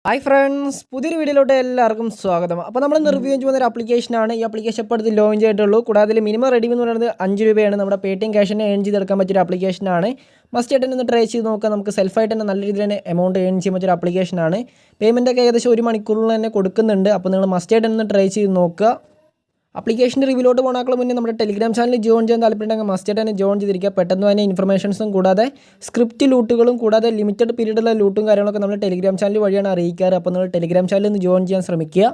Hi friends, പുതിയൊരു വീഡിയോയിലോട്ട് എല്ലാവർക്കും സ്വാഗതം. അപ്പോൾ നമ്മൾ റിവ്യൂ ചെയ്യുന്ന ഒരു ആപ്ലിക്കേഷനാണ്. ഈ ആപ്ലിക്കേഷൻ ഇപ്പോൾ അടുത്ത് ലോഞ്ച് ആയിട്ടുള്ളൂ. കൂടാതെ ഇതിൽ മിനിമം റെഡീം എന്ന് പറയുന്നത് 5 രൂപയാണ്. നമ്മുടെ പേടിഎം ക്യാഷിനെ ഏൺ ചെയ്തെടുക്കാൻ പറ്റിയൊരു ആപ്ലിക്കേഷനാണ്. മസ്റ്റ് ആയിട്ട് ഒന്ന് ട്രൈ ചെയ്ത് നോക്കുക. നമുക്ക് സെൽഫായിട്ട് തന്നെ നല്ല രീതിയിൽ തന്നെ എമൗണ്ട് ഏൺ ചെയ്യാൻ പറ്റിയൊരു ആപ്ലിക്കേഷനാണ്. പേയ്മെൻറ്റൊക്കെ ഏകദേശം 1 മണിക്കൂറിൽ തന്നെ കൊടുക്കുന്നുണ്ട്. അപ്പോൾ നിങ്ങൾ മസ്റ്റ് ആയിട്ട് ഒന്ന് ട്രൈ ചെയ്ത് നോക്കുക. ആപ്ലിക്കേഷൻ്റെ റിവ്യൂലോട്ട് പോകണേക്കാൾ മുന്നേ നമ്മുടെ ടെലിഗ്രാം ചാനൽ ജോയിൻ ചെയ്യാൻ താല്പര്യമുണ്ടെങ്കിൽ മസ്റ്റായിട്ട് തന്നെ ജോയിൻ ചെയ്തിരിക്കുക. പെട്ടെന്ന് തന്നെ ഇൻഫർമേഷൻസും കൂടാതെ സ്ക്രിപ്റ്റ് ലൂട്ടുകളും കൂടാതെ ലിമിറ്റഡ് പീരീഡിലുള്ള ലൂട്ടും കാര്യങ്ങളൊക്കെ നമ്മൾ ടെലിഗ്രാം ചാനൽ വഴിയാണ് അറിയിക്കാറ്. അപ്പോൾ നിങ്ങൾ ടെലിഗ്രാം ചാനലിൽ നിന്ന് ജോയിൻ ചെയ്യാൻ ശ്രമിക്കുക.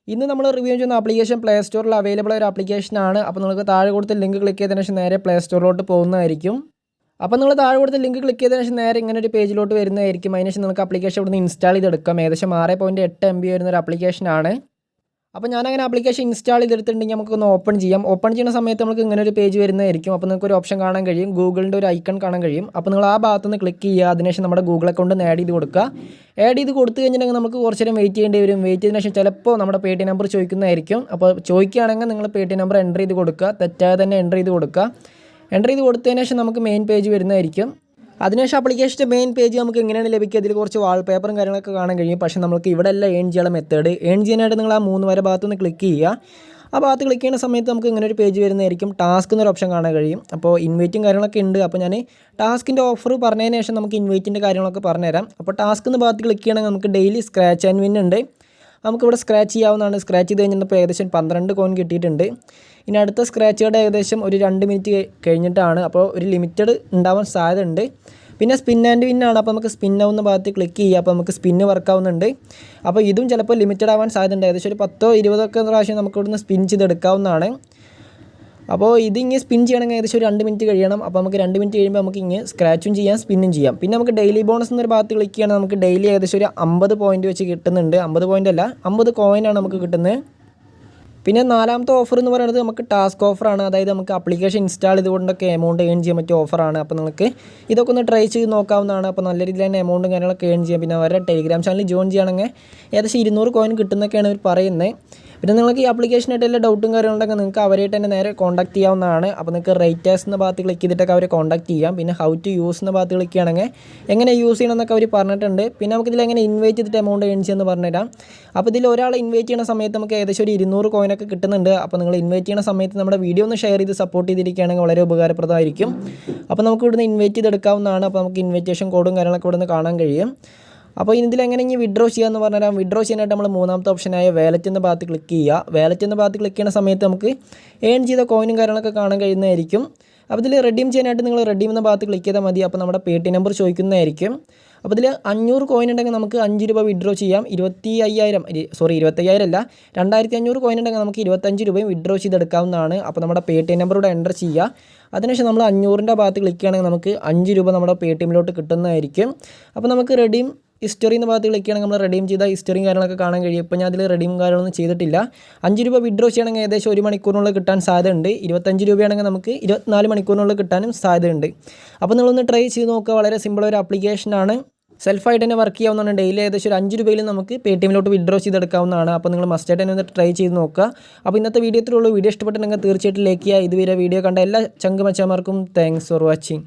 ഇന്ന് നമ്മൾ റിവ്യൂ ചെയ്യുന്ന ആപ്ലിക്കേഷൻ പ്ലേ സ്റ്റോറിൽ അവൈലബിൾ ആയ ഒരു ആപ്ലിക്കേഷനാണ്. അപ്പോൾ നിങ്ങൾക്ക് താഴെ കൊടുത്ത ലിങ്ക് ക്ലിക്ക് ചെയ്തതിനു ശേഷം നേരെ പ്ലേ സ്റ്റോറിലോട്ട് പോകുന്നതായിരിക്കും. അപ്പോൾ നിങ്ങൾ താഴെ കൊടുത്ത ലിങ്ക് ക്ലിക്ക് ചെയ്തതിനു ശേഷം നേരെ ഇങ്ങനെ ഒരു പേജിലോട്ട് വരുന്നതായിരിക്കും. അതിനുശേഷം നിങ്ങൾക്ക് ആപ്ലിക്കേഷൻ ഇവിടുന്ന് ഇൻസ്റ്റാൾ ചെയ്തെടുക്കാം. ഏകദേശം 6.8 MB വരുന്ന ഒരു ആപ്ലിക്കേഷനാണ്. അപ്പോൾ ഞാനങ്ങനെ ആപ്ലിക്കേഷൻ ഇൻസ്റ്റാൾ ചെയ്തെടുത്തിട്ടുണ്ടെങ്കിൽ നമുക്കൊന്ന് ഓപ്പൺ ചെയ്യാം. ഓപ്പൺ ചെയ്യുന്ന സമയത്ത് നമുക്ക് ഇങ്ങനെ ഒരു പേജ് വരുന്നതായിരിക്കും. അപ്പോൾ നിങ്ങൾക്ക് ഒരു ഓപ്ഷൻ കാണാൻ കഴിയും, ഗൂഗിളിൻ്റെ ഒരു ഐക്കൺ കാണാൻ കഴിയും. അപ്പോൾ നിങ്ങൾ ആ ഭാഗത്തുനിന്ന് ക്ലിക്ക് ചെയ്യുക. അതിനുശേഷം നമ്മുടെ ഗൂഗിൾ അക്കൗണ്ട് ആഡ് ചെയ്ത് കൊടുക്കുക. ആഡ് ചെയ്ത് കൊടുത്തു കഴിഞ്ഞിട്ടുണ്ടെങ്കിൽ നമുക്ക് കുറച്ച് നേരം വെയിറ്റ് ചെയ്യേണ്ടി വരും. വെയിറ്റ് ചെയ്തതിനു ശേഷം ചിലപ്പോൾ നമ്മുടെ പേടിഎം നമ്പർ ചോദിക്കുന്നതായിരിക്കും. അപ്പോൾ ചോദിക്കുകയാണെങ്കിൽ നിങ്ങൾ പേടിഎം നമ്പർ എൻ്റർ ചെയ്ത് കൊടുക്കുക. തെറ്റാതെ തന്നെ എൻ്റർ ചെയ്ത് കൊടുക്കുക. എൻ്റർ ചെയ്ത് കൊടുത്തതിന് ശേഷം നമുക്ക് മെയിൻ പേജ് വരുന്നതായിരിക്കും. അതിനുശേഷം ആപ്ലിക്കേഷൻ്റെ മെയിൻ പേജ് നമുക്ക് എങ്ങനെയാണ് ലഭിക്കുക? ഇതിൽ കുറച്ച് വാൾപേപ്പറും കാര്യങ്ങളൊക്കെ കാണാൻ കഴിയും. പക്ഷേ നമുക്ക് ഇവിടെ അല്ല ഏൺ ചെയ്യാനുള്ള മെത്തേഡ്. ഏൺ ചെയ്യാനായിട്ട് നിങ്ങൾ ആ 3 വര ഭാഗത്തുനിന്ന് ക്ലിക്ക് ചെയ്യുക. ആ ഭാഗത്ത് ക്ലിക്ക് ചെയ്യുന്ന സമയത്ത് നമുക്ക് ഇങ്ങനെ ഒരു പേജ് വരുന്നതായിരിക്കും. ടാസ്ക് എന്നൊരു ഓപ്ഷൻ കാണാൻ കഴിയും. അപ്പോൾ ഇൻവൈറ്റും കാര്യങ്ങളൊക്കെ ഉണ്ട്. അപ്പോൾ ഞാൻ ടാസ്കിൻ്റെ ഓഫർ പറഞ്ഞതിന് ശേഷം നമുക്ക് ഇൻവൈറ്റിൻ്റെ കാര്യങ്ങളൊക്കെ പറഞ്ഞുതരാം. അപ്പോൾ ടാസ്ക് എന്ന ഭാഗത്ത് ക്ലിക്ക് ചെയ്യണമെങ്കിൽ നമുക്ക് ഡെയിലി സ്ക്രാച്ച് ആൻഡ് വിൻ ഉണ്ട്. നമുക്കിവിടെ സ്ക്രാച്ച് ചെയ്യാവുന്നതാണ്. സ്ക്രാച്ച് ചെയ്ത് കഴിഞ്ഞപ്പോൾ ഏകദേശം 12 കോയിൻ കിട്ടിയിട്ടുണ്ട്. ഇനി അടുത്ത സ്ക്രാച്ചുകളുടെ ഏകദേശം ഒരു 2 മിനിറ്റ് കഴിഞ്ഞിട്ടാണ്. അപ്പോൾ ഒരു ലിമിറ്റഡ് ഉണ്ടാവാൻ സാധ്യതയുണ്ട്. പിന്നെ സ്പിൻ ആൻഡ് വിന്നാണ്. അപ്പോൾ നമുക്ക് സ്പിൻ ആവുന്ന ഭാഗത്ത് ക്ലിക്ക് ചെയ്യുക. അപ്പോൾ നമുക്ക് സ്പിന്ന് വർക്കാവുന്നുണ്ട്. അപ്പോൾ ഇതും ചിലപ്പോൾ ലിമിറ്റഡ് ആവാൻ സാധ്യതയുണ്ട്. ഏകദേശം ഒരു 10-20 പ്രാവശ്യം നമുക്ക് ഇവിടുന്ന് സ്പിൻ ചെയ്തെടുക്കാവുന്നതാണ്. അപ്പോൾ ഇതിങ്ങനെ സ്പിൻ ചെയ്യണമെങ്കിൽ ഏകദേശം ഒരു 2 മിനിറ്റ് കഴിയണം. അപ്പോൾ നമുക്ക് 2 മിനിറ്റ് കഴിയുമ്പോൾ നമുക്ക് ഇങ്ങനെ സ്ക്രാച്ചും ചെയ്യാം, സ്പിന്നും ചെയ്യാം. പിന്നെ നമുക്ക് ഡെയിലി ബോണസ് എന്നൊരു ഭാഗത്ത് ക്ലിക്ക് ചെയ്യണമെങ്കിൽ നമുക്ക് ഡെയിലി ഏകദേശം ഒരു 50 പോയിൻറ്റ് വെച്ച് കിട്ടുന്നുണ്ട്. 50 പോയിൻ്റ് അല്ല, 50 കോയിനാണ് നമുക്ക് കിട്ടുന്നത്. പിന്നെ 4ാമത്തെ ഓഫർ എന്ന് പറയുന്നത് നമുക്ക് ടാസ്ക് ഓഫറാണ്. അതായത് നമുക്ക് ആപ്ലിക്കേഷൻ ഇൻസ്റ്റാൾ ചെയ്തുകൊണ്ടൊക്കെ എമൗണ്ട് ഏൺ ചെയ്യാൻ പറ്റിയ ഓഫറാണ്. അപ്പോൾ നിങ്ങൾക്ക് ഇതൊക്കെ ഒന്ന് ട്രൈ ചെയ്ത് നോക്കാവുന്നതാണ്. അപ്പോൾ നല്ല രീതിയിൽ തന്നെ എമൗണ്ടും കാര്യങ്ങളൊക്കെ ഏൺ ചെയ്യാം. പിന്നെ അവരുടെ ടെലിഗ്രാം ചാനൽ ജോയിൻ ചെയ്യുകയാണെങ്കിൽ ഏകദേശം 200 കോയിൻ കിട്ടുന്നൊക്കെയാണ് അവർ പറയുന്നത്. പിന്നെ നിങ്ങൾക്ക് ഈ ആപ്ലിക്കേഷനായിട്ട് എല്ലാ ഡൗട്ടും കാര്യങ്ങളുണ്ടെങ്കിൽ നിങ്ങൾക്ക് അവരായിട്ട് തന്നെ നേരെ കോൺടാക്ട് ചെയ്യാവുന്നതാണ്. അപ്പോൾ നിങ്ങൾക്ക് റേറ്റേഴ്സ് എന്ന ഭാഗത്ത് ക്ലിക്ക് ചെയ്തിട്ടൊക്കെ അവരെ കോൺടാക്ട് ചെയ്യാം. പിന്നെ ഹൗ ടു യൂസ് എന്ന ഭാഗത്ത് ക്ലിക്ക് ചെയ്യുകയാണെങ്കിൽ എങ്ങനെ യൂസ് ചെയ്യണമെന്നൊക്കെ അവർ പറഞ്ഞിട്ടുണ്ട്. പിന്നെ നമുക്കിതിൽ എങ്ങനെ ഇൻവൈറ്റ് ചെയ്തിട്ട് എമൗണ്ട് ഏൺ ചെയ്യുമെന്ന് പറഞ്ഞുതരാം. അപ്പോൾ ഇതിൽ ഒരാളെ ഇൻവൈറ്റ് ചെയ്യുന്ന സമയത്ത് നമുക്ക് ഏകദേശം ഒരു 200 കോയിനൊക്കെ കിട്ടുന്നുണ്ട്. അപ്പോൾ നിങ്ങൾ ഇൻവൈറ്റ് ചെയ്യുന്ന സമയത്ത് നമ്മുടെ വീഡിയോ ഒന്ന് ഷെയർ ചെയ്ത് സപ്പോർട്ട് ചെയ്തിരിക്കുകയാണെങ്കിൽ വളരെ ഉപകാരപ്രദമായിരിക്കും. അപ്പോൾ നമുക്ക് ഇവിടുന്ന് ഇൻവൈറ്റ് ചെയ്തെടുക്കാവുന്നതാണ്. അപ്പോൾ നമുക്ക് ഇൻവിറ്റേഷൻ കോഡും കാര്യങ്ങളൊക്കെ ഇവിടുന്ന് കാണാൻ കഴിയും. അപ്പോൾ ഇതിലെങ്ങനെ ഇനി വിഡ്രോ ചെയ്യാമെന്ന് പറഞ്ഞാൽ വിഡ്രോ ചെയ്യാനായിട്ട് നമ്മൾ 3ാമത്തെ ഓപ്ഷനായ വാലറ്റ് എന്ന ഭാഗത്ത് ക്ലിക്ക് ചെയ്യുക. വാലറ്റ് എന്ന ഭാഗത്ത് ക്ലിക്ക് ചെയ്യുന്ന സമയത്ത് നമുക്ക് ഏൺ ചെയ്ത കോയിനും കാര്യങ്ങളൊക്കെ കാണാൻ കഴിയുന്നതായിരിക്കും. അപ്പോൾ ഇതിൽ റെഡീം ചെയ്യാനായിട്ട് നിങ്ങൾ റെഡീം എന്ന ഭാഗത്ത് ക്ലിക്ക് ചെയ്താൽ മതി. അപ്പോൾ നമ്മുടെ പേടിഎം നമ്പർ ചോദിക്കുന്നതായിരിക്കും. അപ്പോൾ ഇതിൽ 500 കോയിൻ ഉണ്ടെങ്കിൽ നമുക്ക് 5 രൂപ വിഡ്രോ ചെയ്യാം. 25,000 അല്ല, 2,500 കോയിൻ ഉണ്ടെങ്കിൽ നമുക്ക് 25 രൂപയും വിഡ്രോ ചെയ്തെടുക്കാവുന്നതാണ്. അപ്പോൾ നമ്മുടെ പേടിഎം നമ്പറൂടെ എൻ്റർ ചെയ്യുക. അതിനുശേഷം നമ്മൾ 500ൻ്റെ ഭാഗത്ത് ക്ലിക്ക് ചെയ്യുകയാണെങ്കിൽ നമുക്ക് 5 രൂപ നമ്മുടെ പേടിഎമ്മിലോട്ട് കിട്ടുന്നതായിരിക്കും. അപ്പോൾ നമുക്ക് റെഡീം ഹിസ്റ്ററി എന്ന ഭാഗത്ത് ക്ലിക്ക് ചെയ്യണമെങ്കിൽ നമ്മൾ റെഡീം ചെയ്ത ഹിസ്റ്ററിയും കാര്യങ്ങളൊക്കെ കാണാൻ കഴിയും. ഇപ്പോൾ ഞാൻ അതിൽ റെഡീം കാര്യങ്ങളൊന്നും ചെയ്തിട്ടില്ല. 5 രൂപ വിഡ്രോ ചെയ്യണമെങ്കിൽ ഏകദേശം 1 മണിക്കൂറിനുള്ളിൽ കിട്ടാൻ സാധ്യതയുണ്ട്. 25 രൂപയാണെങ്കിൽ നമുക്ക് 24 മണിക്കൂറിനുള്ളിൽ കിട്ടാനും സാധ്യതയുണ്ട്. അപ്പോൾ നിങ്ങളൊന്ന് ട്രൈ ചെയ്ത് നോക്കുക. വളരെ സിമ്പിൾ ഒരു ആപ്ലിക്കേഷനാണ്. സെൽഫായിട്ട് തന്നെ വർക്ക് ചെയ്യാവുന്നതാണ്. ഡെയിലി ഏകദേശം ഒരു 5 രൂപയിൽ നമുക്ക് പേടിഎമ്മിലോട്ട് വിഡ്രോ ചെയ്തെടുക്കാവുന്നതാണ്. അപ്പോൾ നിങ്ങൾ മസ്റ്റായിട്ട് തന്നെ ഒന്ന് ട്രൈ ചെയ്ത് നോക്കുക. അപ്പോൾ ഇന്നത്തെ വീഡിയോ ഇത്രയുള്ളൂ. വീഡിയോ ഇഷ്ടപ്പെട്ടിട്ടുണ്ടെങ്കിൽ തീർച്ചയായിട്ടും ലൈക്ക് ചെയ്യുക. ഇതുവരെ വീഡിയോ കണ്ട എല്ലാ ചങ്കുമച്ചമാർക്കും താങ്ക്സ് ഫോർ വാച്ചിങ്.